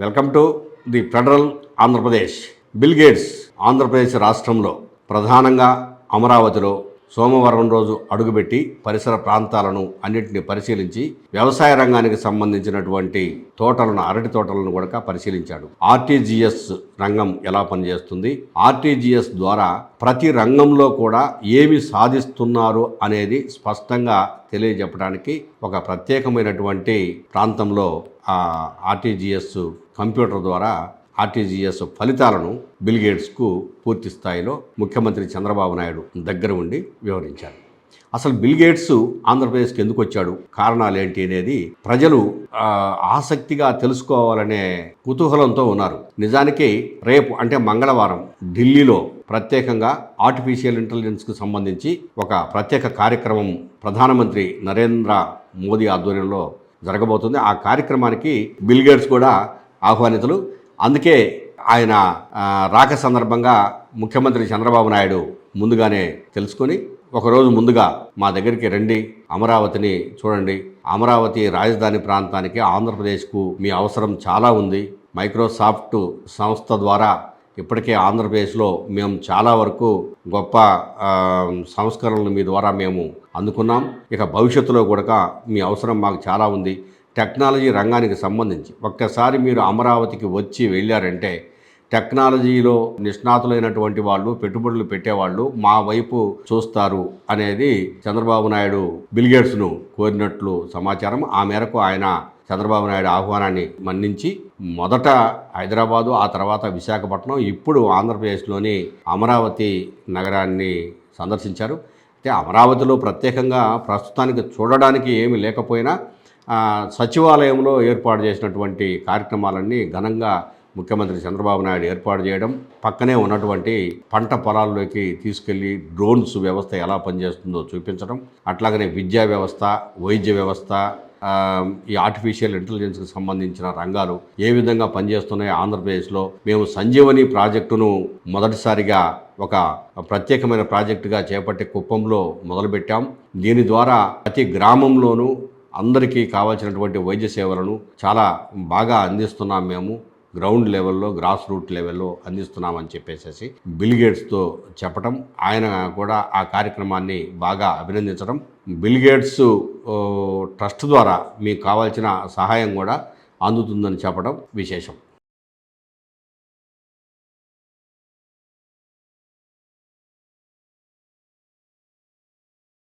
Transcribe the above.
Welcome to the federal Andhra Pradesh. Bill gates Andhra Pradesh రాష్ట్రంలో ప్రధానంగా అమరావతిలో సోమవారం రోజు అడుగుపెట్టి పరిసర ప్రాంతాలను అన్నింటినీ పరిశీలించి వ్యవసాయ రంగానికి సంబంధించినటువంటి తోటలను, అరటి తోటలను కూడా పరిశీలించాడు. ఆర్టీజీఎస్ రంగం ఎలా పనిచేస్తుంది, ఆర్టీజీఎస్ ద్వారా ప్రతి రంగంలో కూడా ఏమి సాధిస్తున్నారు అనేది స్పష్టంగా తెలియజెప్పడానికి ఒక ప్రత్యేకమైనటువంటి ప్రాంతంలో ఆర్టీజీఎస్ కంప్యూటర్ ద్వారా ఆర్టీజీఎస్ ఫలితాలను బిల్ గేట్స్కు పూర్తి స్థాయిలో ముఖ్యమంత్రి చంద్రబాబు నాయుడు దగ్గర ఉండి వివరించారు. అసలు బిల్ గేట్స్ ఆంధ్రప్రదేశ్కి ఎందుకు వచ్చాడు, కారణాలు ఏంటి అనేది ప్రజలు ఆసక్తిగా తెలుసుకోవాలనే కుతూహలంతో ఉన్నారు. నిజానికి రేపు అంటే మంగళవారం ఢిల్లీలో ప్రత్యేకంగా ఆర్టిఫిషియల్ ఇంటెలిజెన్స్కు సంబంధించి ఒక ప్రత్యేక కార్యక్రమం ప్రధానమంత్రి నరేంద్ర మోదీ ఆధ్వర్యంలో జరగబోతుంది. ఆ కార్యక్రమానికి బిల్ గేట్స్ కూడా ఆహ్వానితులు. అందుకే ఆయన రాక సందర్భంగా ముఖ్యమంత్రి చంద్రబాబు నాయుడు ముందుగానే తెలుసుకొని ఒకరోజు ముందుగా మా దగ్గరికి రండి, అమరావతిని చూడండి, అమరావతి రాజధాని ప్రాంతానికి ఆంధ్రప్రదేశ్కు మీ అవసరం చాలా ఉంది. మైక్రోసాఫ్ట్ సంస్థ ద్వారా ఇప్పటికే ఆంధ్రప్రదేశ్లో మేము చాలా వరకు గొప్ప సంస్కరణలు మీ ద్వారా మేము అందుకున్నాం. ఇక భవిష్యత్తులో కూడా మీ అవసరం మాకు చాలా ఉంది. టెక్నాలజీ రంగానికి సంబంధించి ఒక్కసారి మీరు అమరావతికి వచ్చి వెళ్ళారంటే టెక్నాలజీలో నిష్ణాతులైనటువంటి వాళ్ళు, పెట్టుబడులు పెట్టేవాళ్ళు మా వైపు చూస్తారు అనేది చంద్రబాబు నాయుడు బిల్ గేట్స్ను కోరినట్లు సమాచారం. ఆ మేరకు ఆయన చంద్రబాబు నాయుడు ఆహ్వానాన్ని మన్నించి మొదట హైదరాబాదు, ఆ తర్వాత విశాఖపట్నం, ఇప్పుడు ఆంధ్రప్రదేశ్లోని అమరావతి నగరాన్ని సందర్శించారు. అయితే అమరావతిలో ప్రత్యేకంగా ప్రస్తుతానికి చూడడానికి ఏమీ లేకపోయినా సచివాలయంలో ఏర్పాటు చేసినటువంటి కార్యక్రమాలన్నీ ఘనంగా ముఖ్యమంత్రి చంద్రబాబు నాయుడు ఏర్పాటు చేయడం, పక్కనే ఉన్నటువంటి పంట పొలాల్లోకి తీసుకెళ్లి డ్రోన్స్ వ్యవస్థ ఎలా పనిచేస్తుందో చూపించడం, అట్లాగనే విద్యా వ్యవస్థ, వైద్య వ్యవస్థ, ఈ ఆర్టిఫిషియల్ ఇంటెలిజెన్స్కి సంబంధించిన రంగాలు ఏ విధంగా పనిచేస్తున్నాయో ఆంధ్రప్రదేశ్లో మేము సంజీవని ప్రాజెక్టును మొదటిసారిగా ఒక ప్రత్యేకమైన ప్రాజెక్టుగా చేపట్టి కుప్పంలో మొదలుపెట్టాం. దీని ద్వారా ప్రతి గ్రామంలోనూ అందరికీ కావాల్సినటువంటి వైద్య సేవలను చాలా బాగా అందిస్తున్నాం. మేము గ్రౌండ్ లెవెల్లో, గ్రాస్ రూట్ లెవెల్లో అందిస్తున్నామని చెప్పేసి బిల్ గేట్స్తో చెప్పడం, ఆయన కూడా ఆ కార్యక్రమాన్ని బాగా అభినందించడం, బిల్ గేట్స్ ట్రస్ట్ ద్వారా మీకు కావాల్సిన సహాయం కూడా అందుతుందని చెప్పడం విశేషం.